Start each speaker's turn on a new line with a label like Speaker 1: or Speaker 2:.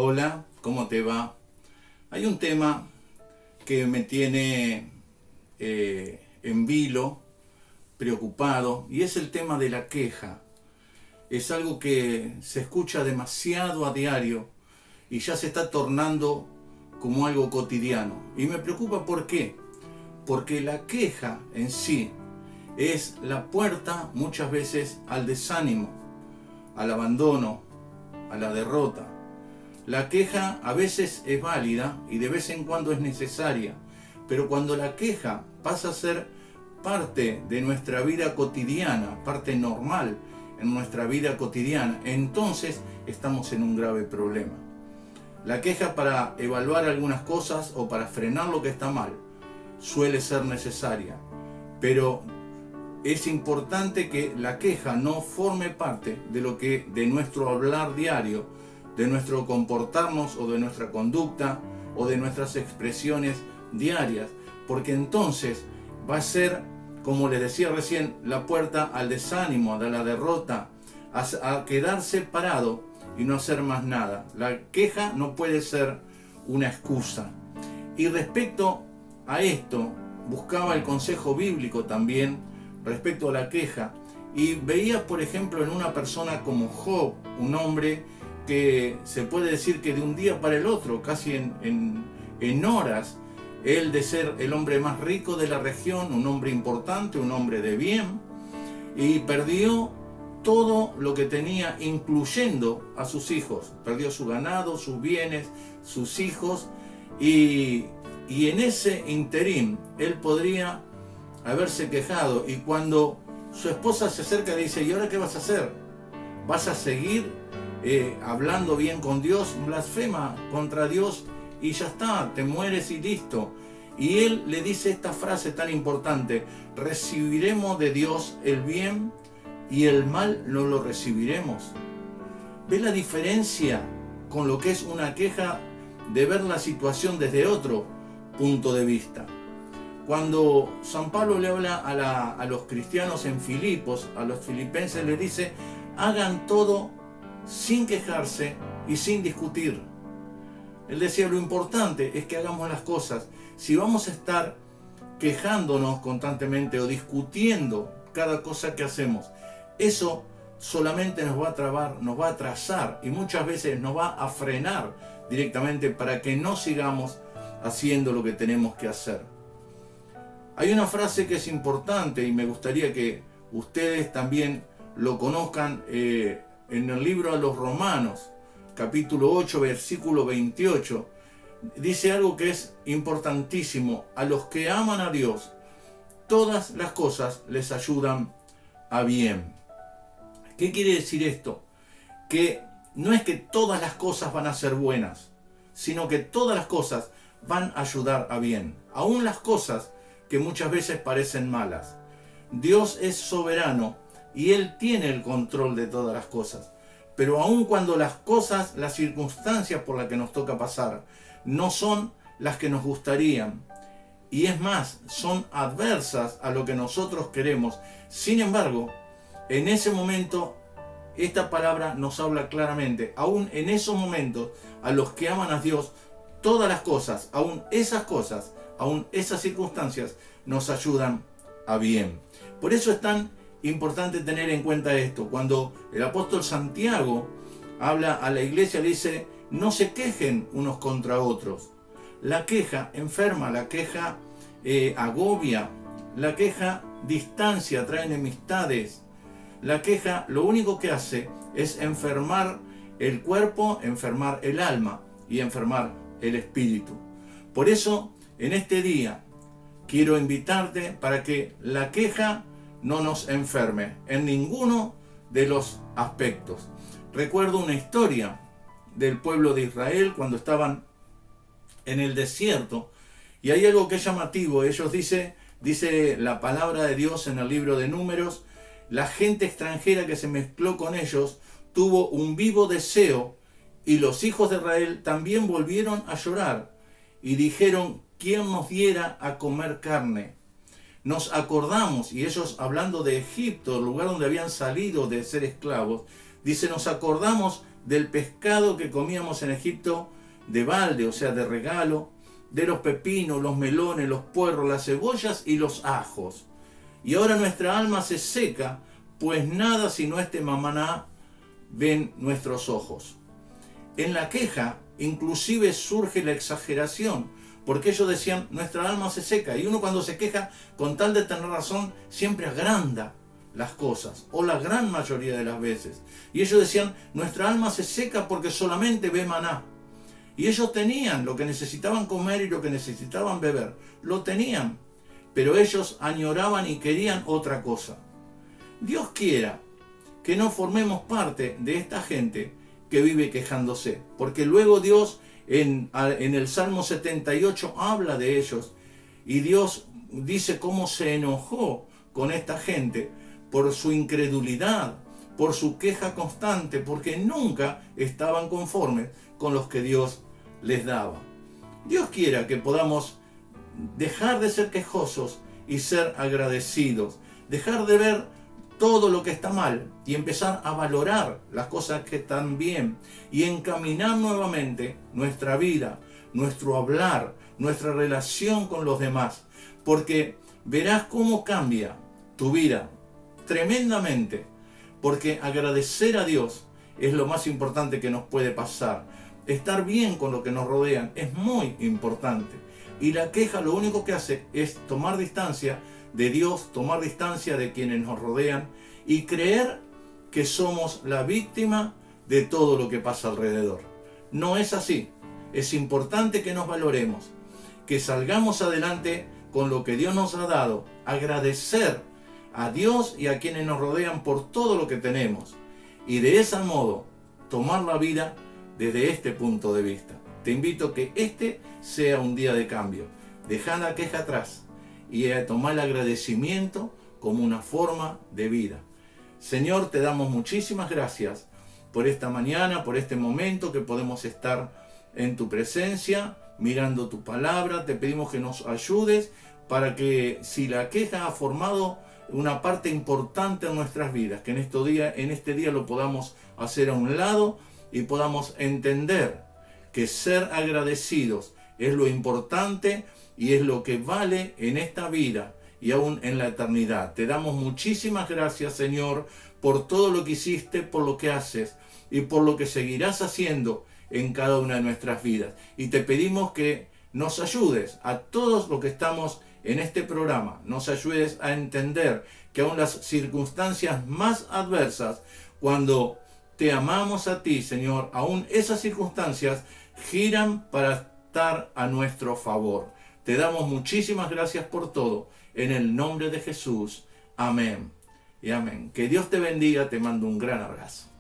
Speaker 1: Hola, ¿cómo te va? Hay un tema que me tiene en vilo, preocupado, y es el tema de la queja. Es algo que se escucha demasiado a diario y ya se está tornando como algo cotidiano. Y me preocupa, ¿por qué? Porque la queja en sí es la puerta muchas veces al desánimo, al abandono, a la derrota. La queja a veces es válida y de vez en cuando es necesaria, pero cuando la queja pasa a ser parte de nuestra vida cotidiana, parte normal en nuestra vida cotidiana, entonces estamos en un grave problema. La queja para evaluar algunas cosas o para frenar lo que está mal suele ser necesaria, pero es importante que la queja no forme parte de nuestro hablar diario, de nuestro comportarnos o de nuestra conducta o de nuestras expresiones diarias, porque entonces va a ser, como les decía recién, la puerta al desánimo, a la derrota, a quedarse parado y no hacer más nada. La queja no puede ser una excusa. Y respecto a esto, buscaba el consejo bíblico también respecto a la queja, y veía, por ejemplo, en una persona como Job, un hombre que se puede decir que de un día para el otro, casi en horas, él, de ser el hombre más rico de la región, un hombre importante, un hombre de bien, y perdió todo lo que tenía, incluyendo a sus hijos. Perdió su ganado, sus bienes, sus hijos, y en ese interín él podría haberse quejado, y cuando su esposa se acerca le dice: ¿y ahora qué vas a hacer? ¿Vas a seguir hablando bien con Dios? Blasfema contra Dios y ya está, te mueres y listo. Y él le dice esta frase tan importante: recibiremos de Dios el bien y el mal no lo recibiremos. ¿Ve la diferencia con lo que es una queja de ver la situación desde otro punto de vista? Cuando San Pablo le habla a los cristianos en Filipos, a los filipenses, les dice: hagan todo sin quejarse y sin discutir. Él decía: lo importante es que hagamos las cosas. Si vamos a estar quejándonos constantemente o discutiendo cada cosa que hacemos, eso solamente nos va a trabar, nos va a atrasar y muchas veces nos va a frenar directamente para que no sigamos haciendo lo que tenemos que hacer. Hay una frase que es importante y me gustaría que ustedes también lo conozcan en el libro a los Romanos, capítulo 8, versículo 28. Dice algo que es importantísimo: a los que aman a Dios, todas las cosas les ayudan a bien. ¿Qué quiere decir esto? Que no es que todas las cosas van a ser buenas, sino que todas las cosas van a ayudar a bien, aún las cosas que muchas veces parecen malas. Dios es soberano y Él tiene el control de todas las cosas. Pero aun cuando las cosas, las circunstancias por las que nos toca pasar, no son las que nos gustarían, y es más, son adversas a lo que nosotros queremos, sin embargo, en ese momento, esta palabra nos habla claramente: aún en esos momentos, a los que aman a Dios, todas las cosas, aún esas circunstancias, nos ayudan a bien. Por eso es tan importante tener en cuenta esto. Cuando el apóstol Santiago habla a la iglesia, le dice: no se quejen unos contra otros. La queja enferma, la queja agobia, la queja distancia, trae enemistades. La queja lo único que hace es enfermar el cuerpo, enfermar el alma y enfermar el espíritu. Por eso, en este día, quiero invitarte para que la queja no nos enferme en ninguno de los aspectos. Recuerdo una historia del pueblo de Israel cuando estaban en el desierto, y hay algo que es llamativo. Ellos dice la palabra de Dios en el libro de Números: la gente extranjera que se mezcló con ellos tuvo un vivo deseo, y los hijos de Israel también volvieron a llorar y dijeron: ¿quién nos diera a comer carne? Nos acordamos, y ellos hablando de Egipto, el lugar donde habían salido de ser esclavos, dice: nos acordamos del pescado que comíamos en Egipto de balde, o sea, de regalo, de los pepinos, los melones, los puerros, las cebollas y los ajos. Y ahora nuestra alma se seca, pues nada sino este maná ven nuestros ojos. En la queja inclusive surge la exageración, porque ellos decían, nuestra alma se seca, y uno cuando se queja, con tal de tener razón, siempre agranda las cosas, o la gran mayoría de las veces. Y ellos decían, nuestra alma se seca porque solamente ve maná. Y ellos tenían lo que necesitaban comer y lo que necesitaban beber, lo tenían, pero ellos añoraban y querían otra cosa. Dios quiera que no formemos parte de esta gente que vive quejándose, porque luego Dios en el Salmo 78 habla de ellos, y Dios dice cómo se enojó con esta gente por su incredulidad, por su queja constante, porque nunca estaban conformes con los que Dios les daba. Dios quiera que podamos dejar de ser quejosos y ser agradecidos, dejar de ver todo lo que está mal y empezar a valorar las cosas que están bien y encaminar nuevamente nuestra vida, nuestro hablar, nuestra relación con los demás, porque verás cómo cambia tu vida tremendamente, porque agradecer a Dios es lo más importante que nos puede pasar. Estar bien con lo que nos rodean es muy importante, y la queja lo único que hace es tomar distancia de Dios, tomar distancia de quienes nos rodean y creer que somos la víctima de todo lo que pasa alrededor. No es así. Es importante que nos valoremos, que salgamos adelante con lo que Dios nos ha dado, agradecer a Dios y a quienes nos rodean por todo lo que tenemos, y de ese modo tomar la vida desde este punto de vista. Te invito a que este sea un día de cambio. Deja la queja atrás y a tomar el agradecimiento como una forma de vida. Señor, te damos muchísimas gracias por esta mañana, por este momento que podemos estar en tu presencia, mirando tu palabra. Te pedimos que nos ayudes para que, si la queja ha formado una parte importante en nuestras vidas, que en este día lo podamos hacer a un lado y podamos entender que ser agradecidos es lo importante y es lo que vale en esta vida y aún en la eternidad. Te damos muchísimas gracias, Señor, por todo lo que hiciste, por lo que haces y por lo que seguirás haciendo en cada una de nuestras vidas. Y te pedimos que nos ayudes a todos los que estamos en este programa, nos ayudes a entender que aún las circunstancias más adversas, cuando te amamos a ti, Señor, aún esas circunstancias giran para estar a nuestro favor. Te damos muchísimas gracias por todo, en el nombre de Jesús. Amén y amén. Que Dios te bendiga, te mando un gran abrazo.